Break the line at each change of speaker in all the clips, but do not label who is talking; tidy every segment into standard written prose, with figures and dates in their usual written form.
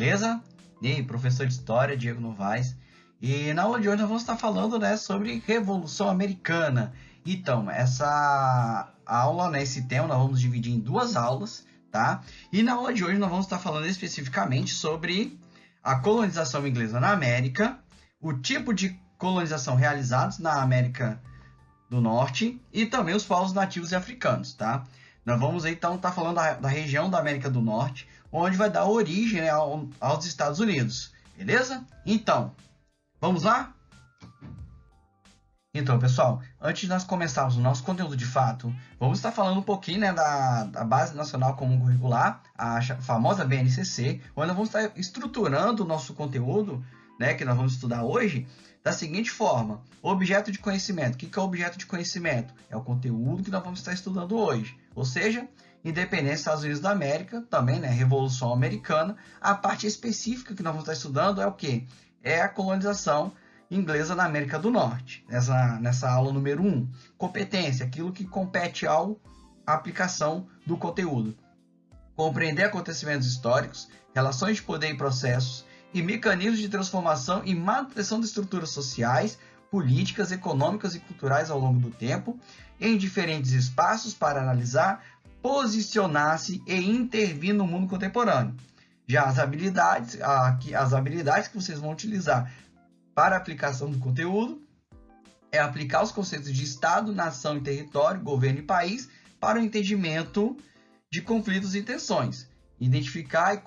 beleza? E aí, professor de História, Diego Novaes. E na aula de hoje nós vamos estar falando, sobre Revolução Americana. Então, essa aula, esse tema, nós vamos dividir em duas aulas, tá? E na aula de hoje nós vamos estar falando especificamente sobre a colonização inglesa na América, o tipo de colonização realizados na América do Norte e também os povos nativos e africanos, tá? Nós vamos então estar falando da região da América do Norte, onde vai dar origem aos Estados Unidos, beleza? Então, vamos lá? Então, pessoal, antes de nós começarmos o nosso conteúdo de fato, vamos estar falando um pouquinho da Base Nacional Comum Curricular, a famosa BNCC, onde nós vamos estar estruturando o nosso conteúdo, que nós vamos estudar hoje, da seguinte forma: objeto de conhecimento. O que é o objeto de conhecimento? É o conteúdo que nós vamos estar estudando hoje. Ou seja, independência dos Estados Unidos da América, também, Revolução Americana. A parte específica que nós vamos estar estudando é o quê? É a colonização inglesa na América do Norte, nessa aula número 1. Competência, aquilo que compete à aplicação do conteúdo. Compreender acontecimentos históricos, relações de poder e processos, e mecanismos de transformação e manutenção de estruturas sociais, políticas, econômicas e culturais ao longo do tempo, em diferentes espaços para analisar, posicionar-se e intervir no mundo contemporâneo. Já as habilidades que vocês vão utilizar para a aplicação do conteúdo é aplicar os conceitos de Estado, nação e território, governo e país para o entendimento de conflitos e tensões. Identificar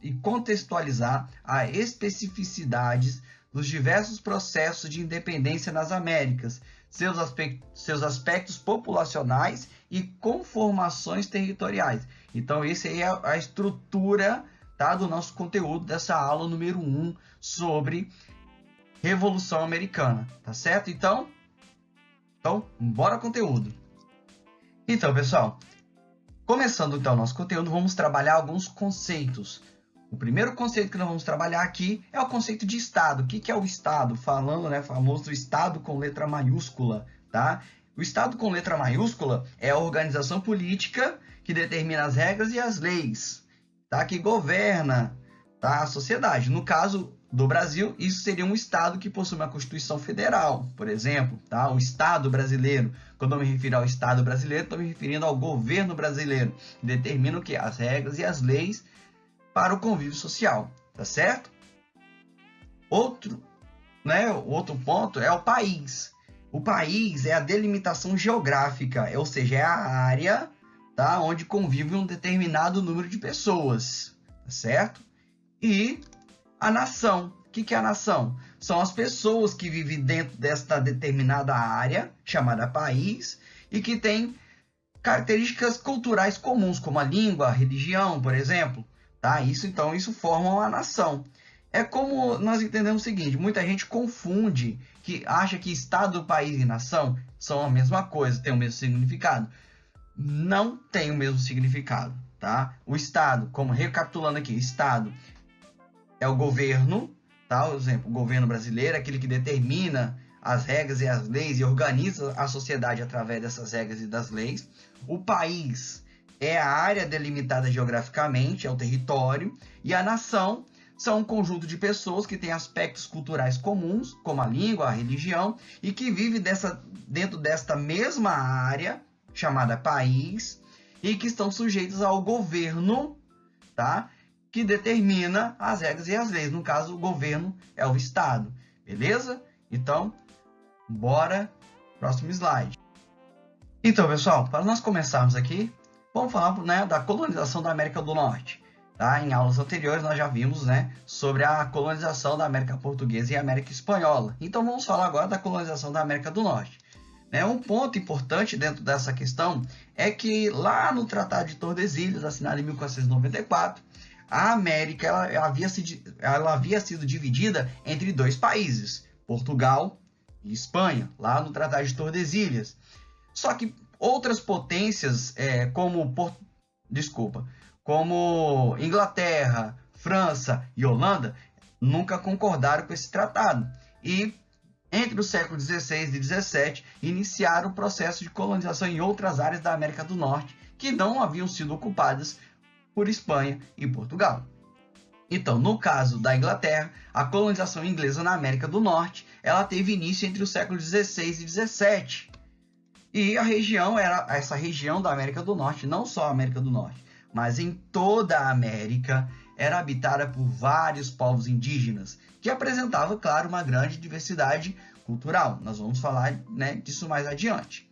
e contextualizar as especificidades dos diversos processos de independência nas Américas, seus aspectos populacionais e conformações territoriais. Então, essa aí é a estrutura, do nosso conteúdo dessa aula número 1 sobre Revolução Americana, tá certo? Então, bora ao conteúdo. Então, pessoal, começando então o nosso conteúdo, vamos trabalhar alguns conceitos. O primeiro conceito que nós vamos trabalhar aqui é o conceito de Estado. O que é o Estado? Falando, famoso Estado com letra maiúscula, tá? O Estado com letra maiúscula é a organização política que determina as regras e as leis, tá? Que governa, a sociedade. No caso do Brasil, isso seria um Estado que possui uma Constituição Federal, por exemplo, tá? O Estado brasileiro. Quando eu me refiro ao Estado brasileiro, estou me referindo ao governo brasileiro, que determina o quê? As regras e as leis para o convívio social, tá certo? Outro ponto é o país. O país é a delimitação geográfica, ou seja, é a área, onde convive um determinado número de pessoas, tá certo? E a nação. O que é a nação? São as pessoas que vivem dentro desta determinada área, chamada país, e que têm características culturais comuns, como a língua, a religião, por exemplo. Isso forma uma nação. É como nós entendemos o seguinte: muita gente confunde, que acha que Estado, país e nação são a mesma coisa, têm o mesmo significado. Não tem o mesmo significado, tá? O Estado, como recapitulando aqui, Estado é o governo, por exemplo, o governo brasileiro é aquele que determina as regras e as leis e organiza a sociedade através dessas regras e das leis. O país é a área delimitada geograficamente, é o território, e a nação são um conjunto de pessoas que têm aspectos culturais comuns, como a língua, a religião, e que vivem dentro desta mesma área, chamada país, e que estão sujeitos ao governo, que determina as regras e as leis. No caso, o governo é o Estado, beleza? Então, bora, próximo slide. Então, pessoal, para nós começarmos aqui, vamos falar da colonização da América do Norte. Em aulas anteriores nós já vimos sobre a colonização da América Portuguesa e América Espanhola. Então vamos falar agora da colonização da América do Norte. Um ponto importante dentro dessa questão é que lá no Tratado de Tordesilhas, assinado em 1494, a América ela havia sido dividida entre dois países, Portugal e Espanha, lá no Tratado de Tordesilhas. Só que outras potências, como Inglaterra, França e Holanda, nunca concordaram com esse tratado. E entre os séculos XVI e XVII, iniciaram o processo de colonização em outras áreas da América do Norte, que não haviam sido ocupadas por Espanha e Portugal. Então, no caso da Inglaterra, a colonização inglesa na América do Norte, ela teve início entre os séculos 16 e 17. E essa região da América do Norte, não só a América do Norte, mas em toda a América, era habitada por vários povos indígenas, que apresentavam, claro, uma grande diversidade cultural. Nós vamos falar, né, disso mais adiante.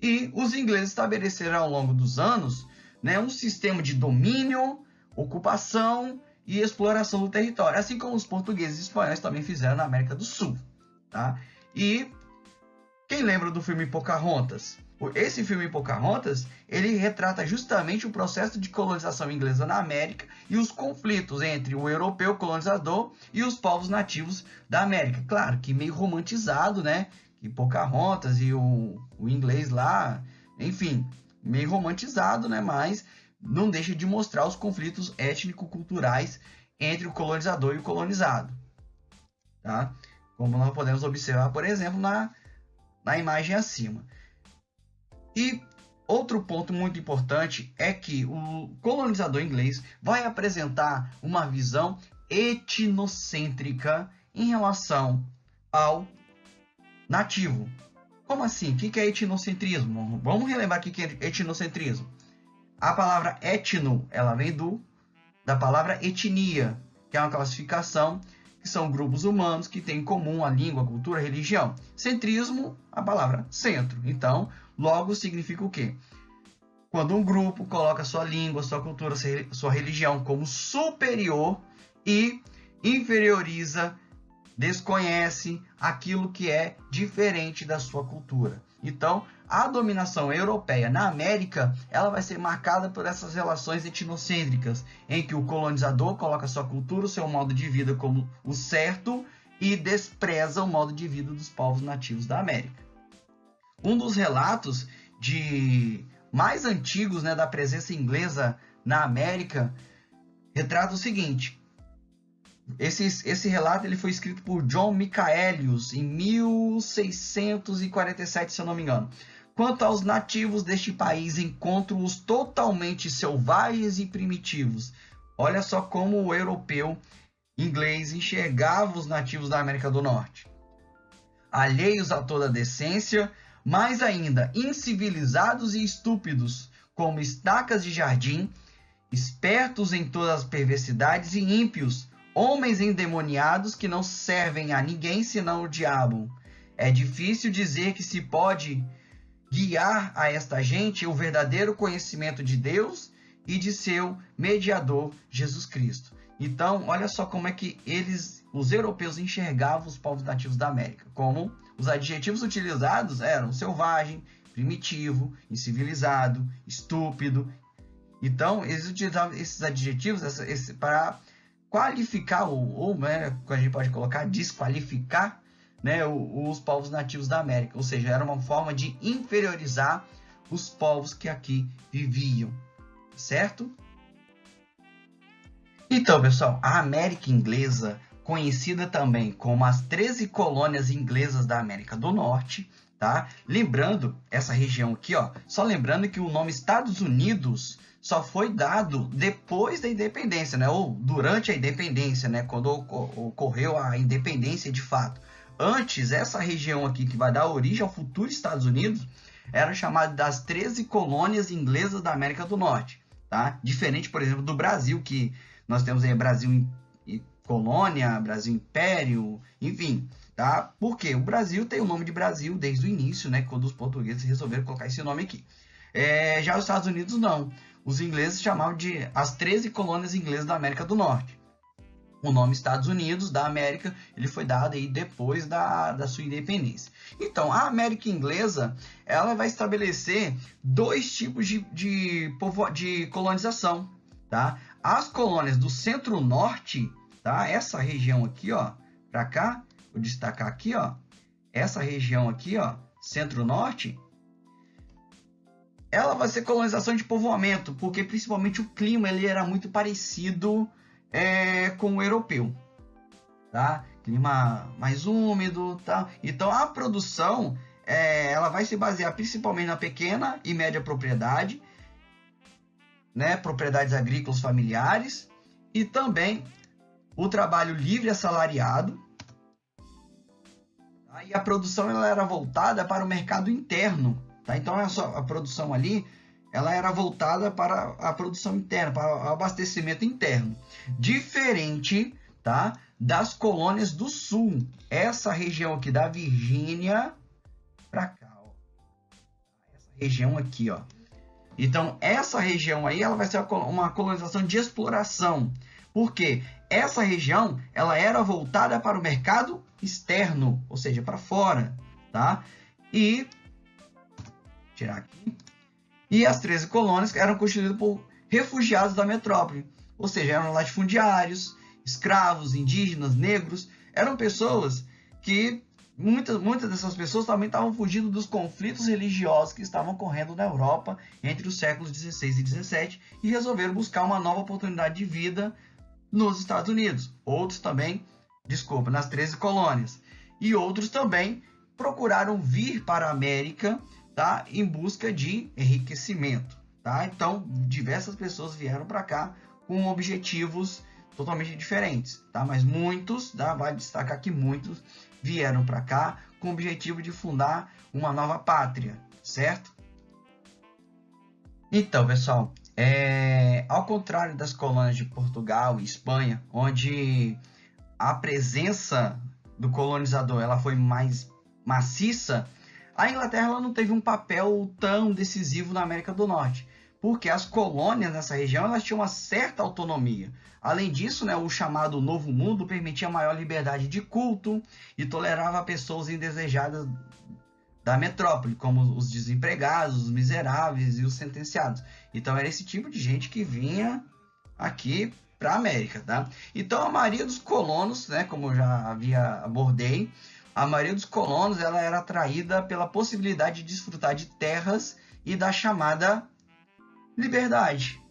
E os ingleses estabeleceram ao longo dos anos, né, um sistema de domínio, ocupação e exploração do território, assim como os portugueses e espanhóis também fizeram na América do Sul. Tá? E quem lembra do filme Pocahontas? Esse filme Pocahontas, ele retrata justamente o processo de colonização inglesa na América e os conflitos entre o europeu colonizador e os povos nativos da América. Claro que meio romantizado, né? Que Pocahontas e o inglês lá, enfim, meio romantizado, né? Mas não deixa de mostrar os conflitos étnico-culturais entre o colonizador e o colonizado. Tá? Como nós podemos observar, por exemplo, na imagem acima. E outro ponto muito importante é que o colonizador inglês vai apresentar uma visão etnocêntrica em relação ao nativo. Como assim? O que é etnocentrismo? Vamos relembrar o que é etnocentrismo. A palavra etno, ela vem da palavra etnia, que é uma classificação que são grupos humanos que têm em comum a língua, a cultura, a religião. Centrismo, a palavra centro. Então, logo significa o quê? Quando um grupo coloca sua língua, sua cultura, sua religião como superior e inferioriza, desconhece aquilo que é diferente da sua cultura. Então, a dominação europeia na América, ela vai ser marcada por essas relações etnocêntricas, em que o colonizador coloca sua cultura, o seu modo de vida como o certo e despreza o modo de vida dos povos nativos da América. Um dos relatos mais antigos, né, da presença inglesa na América retrata o seguinte. Esse relato ele foi escrito por John Michaelius em 1647, se eu não me engano. Quanto aos nativos deste país, encontro-os totalmente selvagens e primitivos. Olha só como o europeu inglês enxergava os nativos da América do Norte. Alheios a toda decência, mais ainda incivilizados e estúpidos, como estacas de jardim, espertos em todas as perversidades e ímpios, homens endemoniados que não servem a ninguém senão o diabo. É difícil dizer que se pode guiar a esta gente o verdadeiro conhecimento de Deus e de seu mediador, Jesus Cristo. Então, olha só como é que os europeus enxergavam os povos nativos da América. Como os adjetivos utilizados eram selvagem, primitivo, incivilizado, estúpido. Então, eles utilizavam esses adjetivos para qualificar, ou né, a gente pode colocar, desqualificar, né, os povos nativos da América. Ou seja, era uma forma de inferiorizar os povos que aqui viviam. Certo? Então, pessoal, a América Inglesa, conhecida também como as 13 colônias inglesas da América do Norte, tá? Lembrando, essa região aqui, ó, só lembrando que o nome Estados Unidos só foi dado depois da independência, né? Ou durante a independência, né? Quando ocorreu a independência de fato. Antes, essa região aqui que vai dar origem ao futuro Estados Unidos era chamada das 13 colônias inglesas da América do Norte, tá? Diferente, por exemplo, do Brasil, que nós temos aí Brasil colônia, Brasil império, enfim, tá? Porque o Brasil tem o nome de Brasil desde o início, né? Quando os portugueses resolveram colocar esse nome aqui. Já os Estados Unidos não. Os ingleses chamavam de as 13 colônias inglesas da América do Norte. O nome Estados Unidos da América ele foi dado aí depois da sua independência. Então, a América Inglesa ela vai estabelecer dois tipos de colonização. Tá? As colônias do centro-norte, tá? Essa região aqui, ó, para cá, vou destacar aqui, ó, essa região aqui, ó, centro-norte, ela vai ser colonização de povoamento, porque principalmente o clima ele era muito parecido com o europeu, tá? Clima mais úmido, tá? Então a produção ela vai se basear principalmente na pequena e média propriedade, né? Propriedades agrícolas familiares e também o trabalho livre assalariado, tá? E a produção ela era voltada para o mercado interno. Tá? Então, a produção ali ela era voltada para a produção interna, para o abastecimento interno. Diferente, tá, das colônias do sul. Essa região aqui da Virgínia para cá, ó. Essa região aqui, ó. Então, essa região aí ela vai ser uma colonização de exploração. Por quê? Essa região ela era voltada para o mercado externo, ou seja, para fora, tá? E tirar aqui. E as 13 colônias eram constituídas por refugiados da metrópole, ou seja, eram latifundiários, escravos, indígenas, negros. Eram pessoas que muitas dessas pessoas também estavam fugindo dos conflitos religiosos que estavam ocorrendo na Europa entre os séculos 16 e 17 e resolveram buscar uma nova oportunidade de vida nos Estados Unidos. Outros também, nas 13 colônias. E outros também procuraram vir para a América, tá, em busca de enriquecimento. Tá? Então, diversas pessoas vieram para cá com objetivos totalmente diferentes. Tá? Mas muitos, tá, vai destacar que muitos vieram para cá com o objetivo de fundar uma nova pátria, certo? Então, pessoal, ao contrário das colônias de Portugal e Espanha, onde a presença do colonizador ela foi mais maciça, a Inglaterra ela não teve um papel tão decisivo na América do Norte, porque as colônias nessa região elas tinham uma certa autonomia. Além disso, né, o chamado Novo Mundo permitia maior liberdade de culto e tolerava pessoas indesejadas da metrópole, como os desempregados, os miseráveis e os sentenciados. Então era esse tipo de gente que vinha aqui para a América, tá? Então a maioria dos colonos, né, como eu já abordei, a maioria dos colonos ela era atraída pela possibilidade de desfrutar de terras e da chamada liberdade,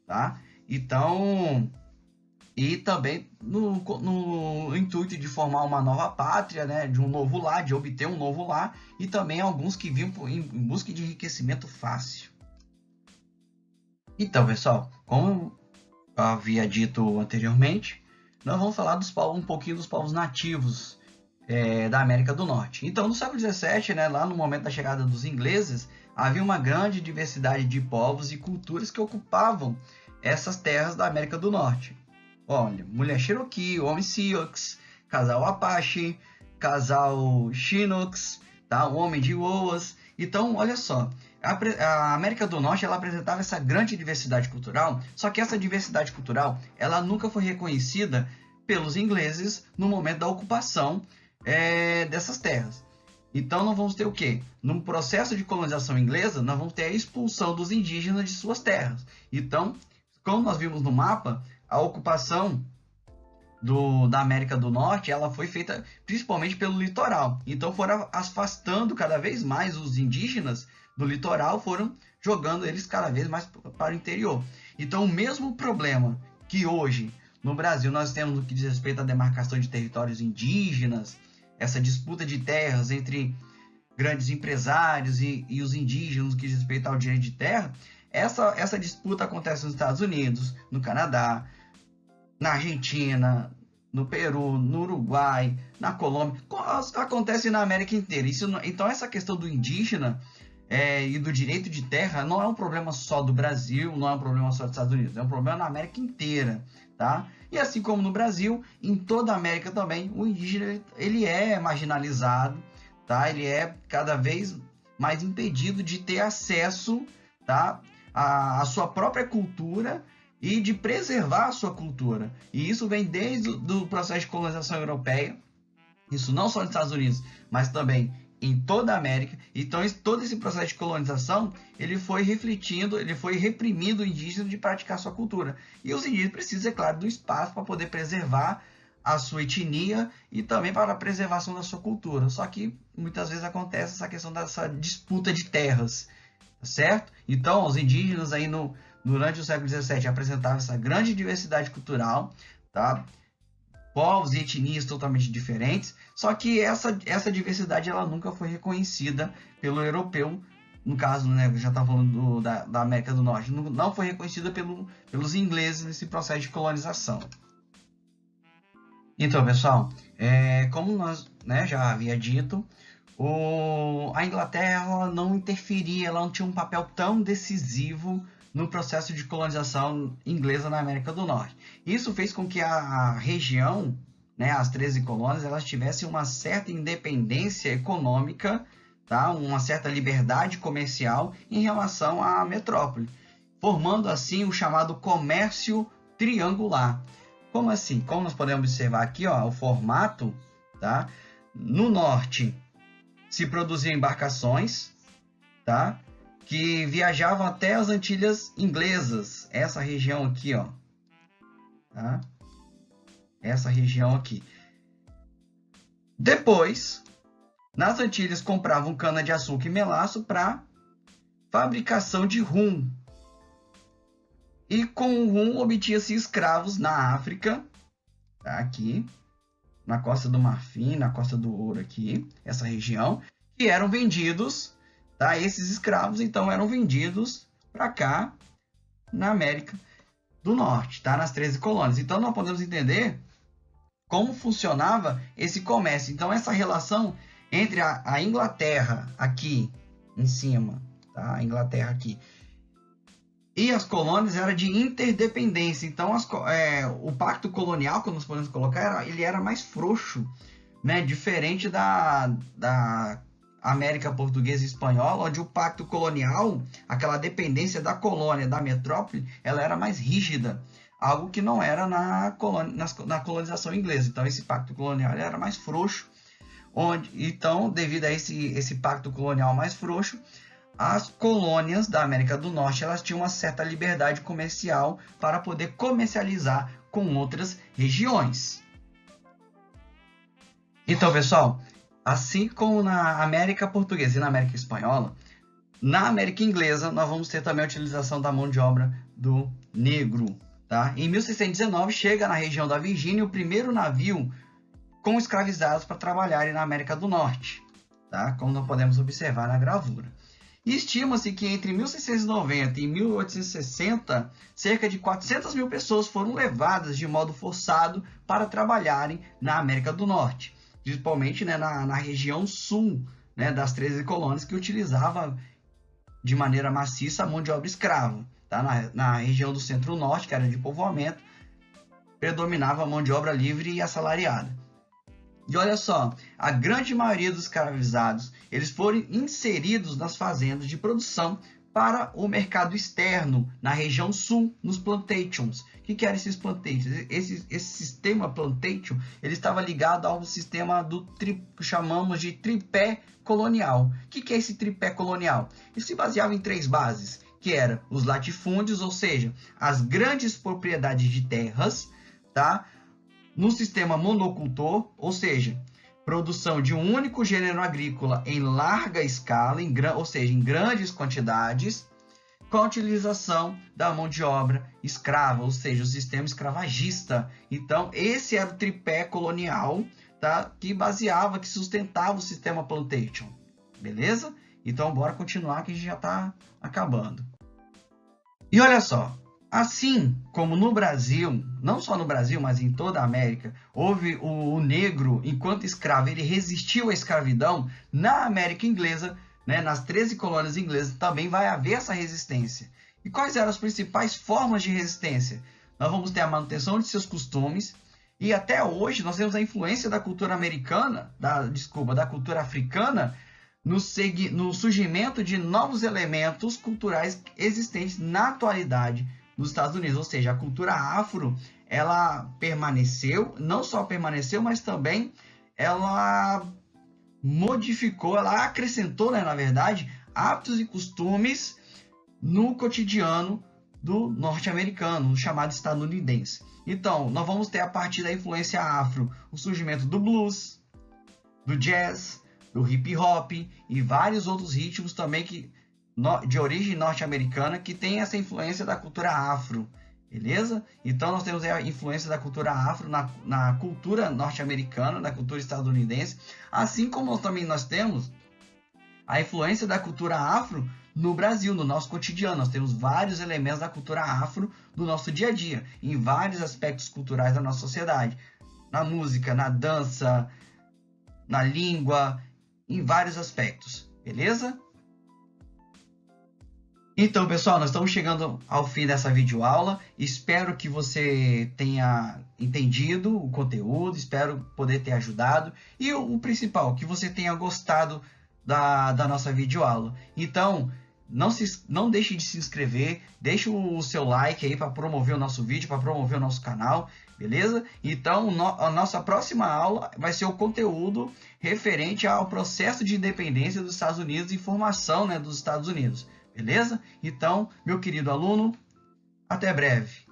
tá? Então, e também no intuito de formar uma nova pátria, né, de um novo lar, de obter um novo lar, e também alguns que vinham em busca de enriquecimento fácil. Então, pessoal, como eu havia dito anteriormente, nós vamos falar um pouquinho dos povos nativos da América do Norte. Então, no século XVII, né, lá no momento da chegada dos ingleses, havia uma grande diversidade de povos e culturas que ocupavam essas terras da América do Norte. Olha, mulher Cherokee, homem Sioux, casal Apache, casal Chinooks, tá? Homem de Iowas. Então, olha só, a América do Norte ela apresentava essa grande diversidade cultural, só que essa diversidade cultural ela nunca foi reconhecida pelos ingleses no momento da ocupação dessas terras. Então nós vamos ter o quê? No processo de colonização inglesa, nós vamos ter a expulsão dos indígenas de suas terras. Então, como nós vimos no mapa, a ocupação da América do Norte ela foi feita principalmente pelo litoral. Então foram afastando cada vez mais os indígenas do litoral, foram jogando eles cada vez mais para o interior. Então o mesmo problema que hoje no Brasil nós temos no que diz respeito à demarcação de territórios indígenas, essa disputa de terras entre grandes empresários e os indígenas no que diz respeito ao direito de terra, essa disputa acontece nos Estados Unidos, no Canadá, na Argentina, no Peru, no Uruguai, na Colômbia, acontece na América inteira. Então essa questão do indígena e do direito de terra não é um problema só do Brasil, não é um problema só dos Estados Unidos, é um problema na América inteira, tá? E assim como no Brasil, em toda a América também, o indígena ele é marginalizado, tá? Ele é cada vez mais impedido de ter acesso, tá, à sua própria cultura e de preservar a sua cultura. E isso vem desde o processo de colonização europeia, isso não só nos Estados Unidos, mas também em toda a América. Então, todo esse processo de colonização, ele foi reprimindo o indígena de praticar sua cultura. E os indígenas precisam, é claro, do espaço para poder preservar a sua etnia e também para a preservação da sua cultura. Só que muitas vezes acontece essa questão dessa disputa de terras, certo? Então, os indígenas aí durante o século XVII apresentavam essa grande diversidade cultural, tá? Povos e etnias totalmente diferentes, só que essa diversidade ela nunca foi reconhecida pelo europeu, no caso, né, já está falando da América do Norte, não foi reconhecida pelos ingleses nesse processo de colonização. Então, pessoal, como nós, né, já havia dito, a Inglaterra ela não interferia, ela não tinha um papel tão decisivo no processo de colonização inglesa na América do Norte. Isso fez com que a região, né, as 13 colônias, elas tivessem uma certa independência econômica, tá? Uma certa liberdade comercial em relação à metrópole, formando assim o chamado comércio triangular. Como assim? Como nós podemos observar aqui, ó, o formato, tá? No norte se produziam embarcações, tá? Que viajavam até as Antilhas Inglesas, essa região aqui, ó, tá? Essa região aqui. Depois, nas Antilhas compravam cana-de-açúcar e melaço para fabricação de rum. E com o rum obtinha-se escravos na África, tá? Aqui, na Costa do Marfim, na Costa do Ouro aqui, essa região, que eram vendidos, tá? Esses escravos, então, eram vendidos para cá, na América do Norte, tá? Nas 13 colônias. Então, nós podemos entender como funcionava esse comércio. Então, essa relação entre a Inglaterra aqui em cima, tá? A Inglaterra aqui, e as colônias era de interdependência. Então, o pacto colonial, como nós podemos colocar, ele era mais frouxo, né? Diferente da América Portuguesa e Espanhola, onde o pacto colonial, aquela dependência da colônia, da metrópole, ela era mais rígida, algo que não era na colonização inglesa. Então, esse pacto colonial era mais frouxo, então, devido a esse pacto colonial mais frouxo, as colônias da América do Norte elas tinham uma certa liberdade comercial para poder comercializar com outras regiões. Então, pessoal, assim como na América Portuguesa e na América Espanhola, na América Inglesa nós vamos ter também a utilização da mão de obra do negro. Tá? Em 1619 chega na região da Virgínia o primeiro navio com escravizados para trabalharem na América do Norte, tá? Como nós podemos observar na gravura. E estima-se que entre 1690 e 1860, cerca de 400 mil pessoas foram levadas de modo forçado para trabalharem na América do Norte, principalmente, né, na região sul, né, das 13 colônias, que utilizava de maneira maciça a mão de obra escrava. Tá? Na região do centro-norte, que era de povoamento, predominava a mão de obra livre e assalariada. E olha só, a grande maioria dos escravizados, eles foram inseridos nas fazendas de produção para o mercado externo, na região sul, nos plantations. O que eram esses plantations? Esse sistema plantation, ele estava ligado ao sistema que chamamos de tripé colonial. O que é esse tripé colonial? Ele se baseava em 3 bases, que eram os latifúndios, ou seja, as grandes propriedades de terras, tá? No sistema monocultor, ou seja, produção de um único gênero agrícola em larga escala, ou seja, em grandes quantidades, com a utilização da mão de obra escrava, ou seja, o sistema escravagista. Então, esse era o tripé colonial, tá? Que sustentava o sistema plantation. Beleza? Então, bora continuar que a gente já está acabando. E olha só, assim como no Brasil, não só no Brasil, mas em toda a América, houve o negro, enquanto escravo, ele resistiu à escravidão, na América Inglesa, né, nas 13 colônias inglesas, também vai haver essa resistência. E quais eram as principais formas de resistência? Nós vamos ter a manutenção de seus costumes, e até hoje nós temos a influência da cultura americana, da cultura africana, no surgimento de novos elementos culturais existentes na atualidade nos Estados Unidos, ou seja, a cultura afro, ela permaneceu, não só permaneceu, mas também ela modificou, ela acrescentou, né, na verdade, hábitos e costumes no cotidiano do norte-americano, no chamado estadunidense. Então, nós vamos ter a partir da influência afro, o surgimento do blues, do jazz, do hip hop e vários outros ritmos também de origem norte-americana que tem essa influência da cultura afro, beleza? Então nós temos a influência da cultura afro na cultura norte-americana, na cultura estadunidense, assim como nós temos a influência da cultura afro no Brasil, no nosso cotidiano. Nós temos vários elementos da cultura afro no nosso dia a dia, em vários aspectos culturais da nossa sociedade. na música, na dança, na língua, em vários aspectos, beleza? Então, pessoal, nós estamos chegando ao fim dessa videoaula. Espero que você tenha entendido o conteúdo, espero poder ter ajudado. E o principal, que você tenha gostado da nossa videoaula. Então, não deixe de se inscrever, deixe o seu like aí para promover o nosso vídeo, para promover o nosso canal, beleza? Então, a nossa próxima aula vai ser o conteúdo referente ao processo de independência dos Estados Unidos e formação, né, dos Estados Unidos. Beleza? Então, meu querido aluno, até breve.